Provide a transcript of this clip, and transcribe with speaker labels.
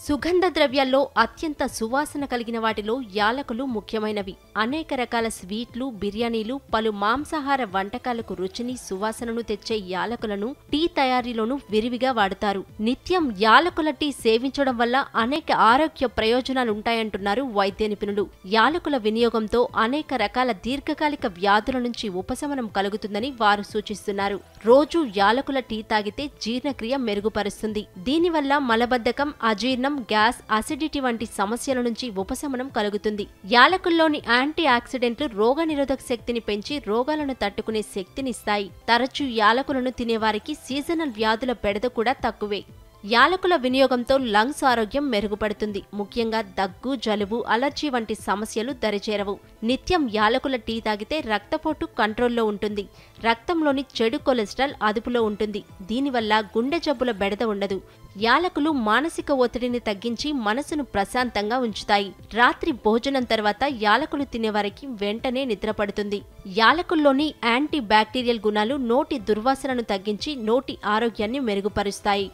Speaker 1: సుగంధ ద్రవ్యాల్లో అత్యంత సువాసన కలిగిన వాటిలో యాలకులు ముఖ్యమైనవి. అనేక రకాల స్వీట్లు, బిర్యానీలు, పలు మాంసాహార వంటకాలకు రుచిని, సువాసనను తెచ్చే యాలకులను టీ తయారీలోనూ విరివిగా వాడతారు. నిత్యం యాలకుల టీ సేవించడం వల్ల అనేక ఆరోగ్య ప్రయోజనాలుంటాయంటున్నారు వైద్య నిపుణులు. యాలకుల వినియోగంతో అనేక రకాల దీర్ఘకాలిక వ్యాధుల నుంచి ఉపశమనం కలుగుతుందని వారు సూచిస్తున్నారు. రోజూ యాలకుల టీ తాగితే జీర్ణక్రియ మెరుగుపరుస్తుంది. దీనివల్ల మలబద్ధకం, అజీర్ణం, గ్యాస్, అసిడిటీ వంటి సమస్యల నుంచి ఉపశమనం కలుగుతుంది. యాలకుల్లోని యాంటీ ఆక్సిడెంట్లు రోగనిరోధక శక్తిని పెంచి రోగాలను తట్టుకునే శక్తినిస్తాయి. తరచూ యాలకులను తినేవారికి సీజనల్ వ్యాధుల బెడద కూడా తక్కువే. యాలకుల వినియోగంతో లంగ్స్ ఆరోగ్యం మెరుగుపడుతుంది. ముఖ్యంగా దగ్గు, జలుబు, అలర్జీ వంటి సమస్యలు దరిచేరవు. నిత్యం యాలకుల టీ తాగితే రక్తపోటు కంట్రోల్లో ఉంటుంది. రక్తంలోని చెడు కొలెస్ట్రాల్ అదుపులో ఉంటుంది. దీనివల్ల గుండె జబ్బుల బెడద ఉండదు. యాలకులు మానసిక ఒత్తిడిని తగ్గించి మనసును ప్రశాంతంగా ఉంచుతాయి. రాత్రి భోజనం తర్వాత యాలకులు తినేవారికి వెంటనే నిద్రపడుతుంది. యాలకుల్లోని యాంటీ బ్యాక్టీరియల్ గుణాలు నోటి దుర్వాసనను తగ్గించి నోటి ఆరోగ్యాన్ని మెరుగుపరుస్తాయి.